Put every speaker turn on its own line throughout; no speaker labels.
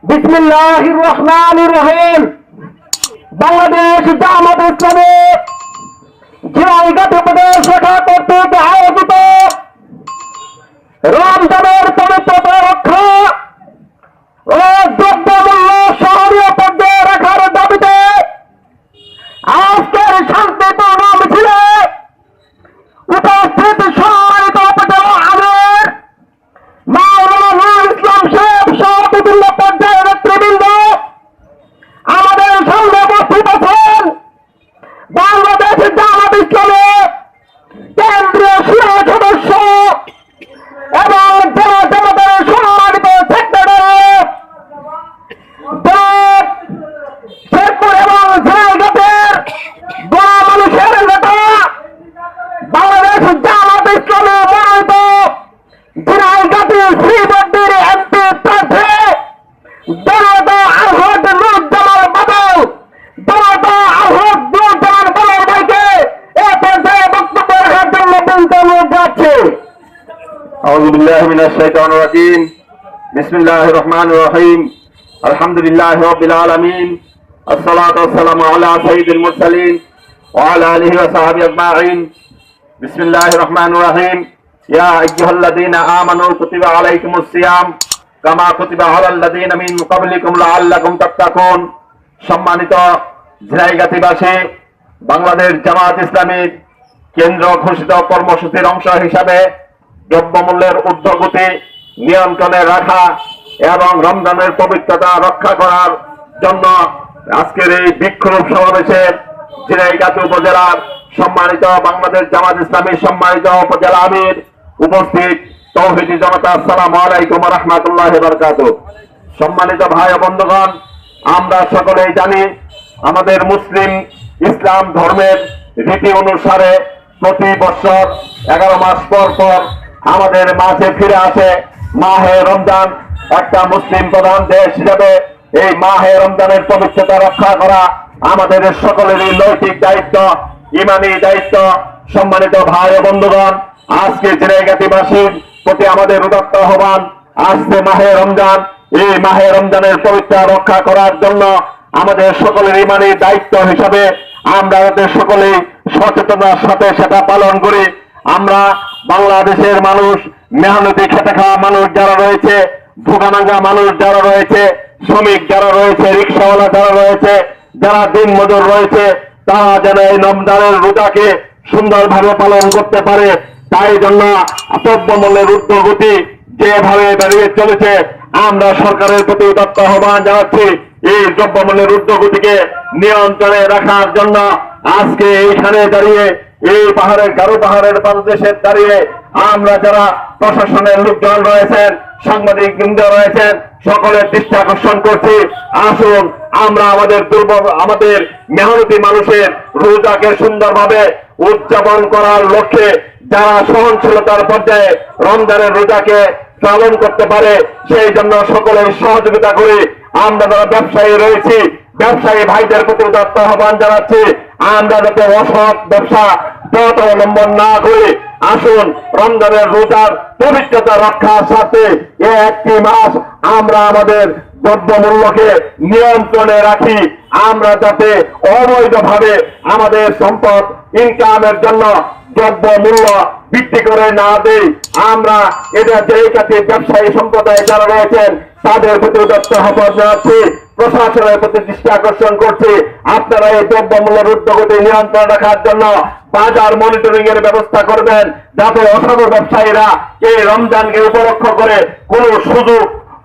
বিসমিল্লাহির রহমানির রহিম। বাংলাদেশ জামাত ইসলামী ঝিনাইদহ প্রদেশ শাখা কর্তৃক আয়োজিত রমজানের পবিত্রতা রক্ষা ও দ্রব্যমূল্য সহনীয় পর্যায়ে রাখার দাবিতে আজকের শান্তিপূর্ণ মিছিলে উপস্থিত সম্মানিত উপজেলা আমির মাওলানা নুরুল ইসলাম সাহেব সহ বিভিন্ন পর্যায়ের নেতৃবৃন্দ আমাদের সামনে উপস্থিত আছেন। বাংলাদেশ জামাত ইসলামী কেন্দ্রীয় শিরা সদস্য এবং জামাতের সম্মানিত সেক্রেটারি শেরপুর এবং ঝিনাইদহের বড় মানুষের নেতা বাংলাদেশ জামাত ইসলামী মনোনীত ঝিনাইদহ শ্রীবদ্দির এমপি প্রার্থী জনতা আলহাজ নুরুজ্জামান বাদল, জনতা আলহাজ নুরুজ্জামান বাদল ভাইকে এ পর্যায়ে বক্তব্য রাখার জন্য বলতে অনুরোধ যাচ্ছে।
أعوذ بالله من الشيطان الرجيم بسم الله الرحمن الرحيم الحمد لله رب العالمين الصلاة والسلام على سيد المرسلين وعلى آله وصحبه أجمعين بسم الله الرحمن الرحيم يا أيها الذين آمنوا كتب عليكم الصيام كما كتب على الذين من قبلكم لعلكم تتقون। সম্মানিত ঝিনাইদহবাসী, বাংলাদেশ জামাত ইসলামীর কেন্দ্র ঘোষিত কর্মসূচির অংশ হিসাবে দ্রব্যমূল্যের ঊর্ধ্বগতি নিয়ন্ত্রণে রাখা এবং রমজানের পবিত্রতা রক্ষা করার জন্য আজকের এই বিক্ষোভ সমাবেশে ঝিনাইদহ উপজেলার সম্মানিত বাংলাদেশ জামাত ইসলামীর সম্মানিত উপজেলা আমির উপস্থিত তৌহিদি জনতা, আসসালামু আলাইকুম ওয়া রাহমাতুল্লাহি ওয়া বারাকাতুহু। সম্মানিত ভাই ও বন্ধুগণ, আমরা সকলেই জানি আমাদের মুসলিম ইসলাম ধর্মের রীতি অনুসারে প্রতি বছর 11 মাস পর পর আমাদের মাঝে ফিরে আসে মাহে রমজান। একটা মুসলিম প্রধান দেশ হিসেবে এই মাহে রমজানের পবিত্রতা রক্ষা করা আমাদের সকলেরই নৈতিক দায়িত্ব, ইমানি দায়িত্ব। সম্মানিত ভাই ও বন্ধুগণ, আজকে ঝিনাইদহবাসীর প্রতি আমাদের উদাত্ত আহ্বান, আসছে মাহে রমজান। এই মাহে রমজানের পবিত্রতা রক্ষা করার জন্য আমাদের সকলের ইমানি দায়িত্ব হিসাবে আমরা সকলেই সচেতনতার সাথে সেটা পালন করি। আমরা বাংলাদেশের মানুষ, মেহনতি খেটে খাওয়া মানুষ যারা রয়েছে, ভোগানাঙ্গা মানুষ যারা রয়েছে, শ্রমিক যারা রয়েছে, রিক্সাওয়ালা যারা রয়েছে, যারা দিন মজুর রয়েছে, তারা যেন এই রমজানের রোজাকে সুন্দরভাবে পালন করতে পারে। তাই জন্য দ্রব্যমূল্যের ঊর্ধ্বগতি যেভাবে বেরিয়ে চলেছে, আমরা সরকারের প্রতি উদাত্ত আহ্বান জানাচ্ছি এই দ্রব্যমূল্যের ঊর্ধ্বগতিকে নিয়ন্ত্রণে রাখার জন্য আজকে এইখানে দাঁড়িয়ে এই গারো পাহাড়ের পাদদেশে দাঁড়িয়ে আমরা যারা প্রশাসনের লোকজন রয়েছেন, সাংবাদিক বৃন্দ রয়েছেন, সকলের দৃষ্টি আকর্ষণ করছি। আসুন আমরা আমাদের মেহনতি মানুষের রোজাকে সুন্দরভাবে উদযাপন করার লক্ষ্যে যারা সহনশীলতার পর্যায়ে রমজানের রোজাকে পালন করতে পারে সেই জন্য সকলের সহযোগিতা করি। আমরা যারা ব্যবসায়ী রয়েছি, ব্যবসায়ী ভাইদের প্রতি উদাত্ত আহ্বান জানাচ্ছি, আমরা যাতে অসৎ ব্যবসা পথ অবলম্বন না করি। আসুন রমজানের রোজার পবিত্রতা রক্ষার সাথে একটি মাস আমরা আমাদের দ্রব্যমূল্যকে নিয়ন্ত্রণে রাখি। আমরা যাতে অবৈধভাবে আমাদের সম্পদ ইনকামের জন্য দ্রব্যমূল্য বৃদ্ধি করে না দেই। আমরা এটা যেই কাছে ব্যবসায়ী সম্প্রদায় যারা রয়েছেন তাদের প্রতি উদাত্ত আহ্বান জানাচ্ছি, প্রশাসনের প্রতি দৃষ্টি আকর্ষণ করছি, আপনারা এই দ্রব্যমূল্যের ঊর্ধ্বগতি নিয়ন্ত্রণ রাখার জন্য বাজার মনিটরিং এর ব্যবস্থা করবেন, যাতে অসাধু ব্যবসায়ীরা এই রমজানকে উপলক্ষ করে কোন সুযোগ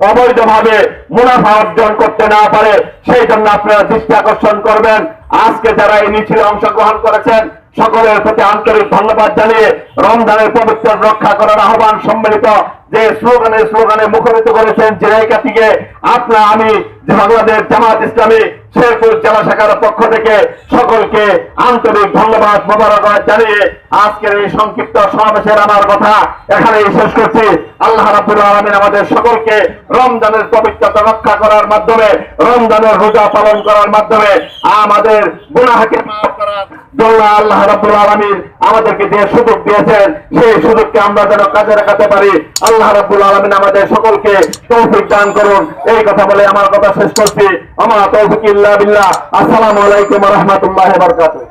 অবৈধভাবে মুনাফা অর্জন করতে না পারে, সেই জন্য আপনারা দৃষ্টি আকর্ষণ করবেন। আজকে যারা এই মিছিলে অংশগ্রহণ করেছেন সকলের প্রতি আন্তরিক ধন্যবাদ জানিয়ে রমজানের পবিত্র রক্ষা করার আহ্বান সম্মিলিত যে স্লোগানে মুখরিত করেছেন ঝিনাইদহ থেকে আমি বাংলাদেশ জামাত ইসলামী শেরপুর জেলা শাখার পক্ষ থেকে সকলকে আন্তরিক ধন্যবাদ মোবারকবাদ জানিয়ে আজকের এই সংক্ষিপ্ত সমাবেশের আমার কথা এখানেই শেষ করছি। আল্লাহ রাব্বুল আলামিন আমাদের সকলকে রমজানের পবিত্রতা রক্ষা করার মাধ্যমে, রমজানের রোজা পালন করার মাধ্যমে আমাদের গুনাহকে মাফ করার জন্য আল্লাহ রাব্বুল আলামিন আমাদেরকে যে সুযোগ দিয়েছেন সেই সুযোগকে আমরা যেন কাজে লাগাতে পারি। আল্লাহ রাব্বুল আলামিন আমাদের সকলকে তৌফিক দান করুন। এই কথা বলে আমার কথা শেষ করছি। আমা তৌফিক ইল্লা বিল্লাহ। আসসালামু আলাইকুম ওয়া রাহমাতুল্লাহি ওয়া বারাকাতুহু।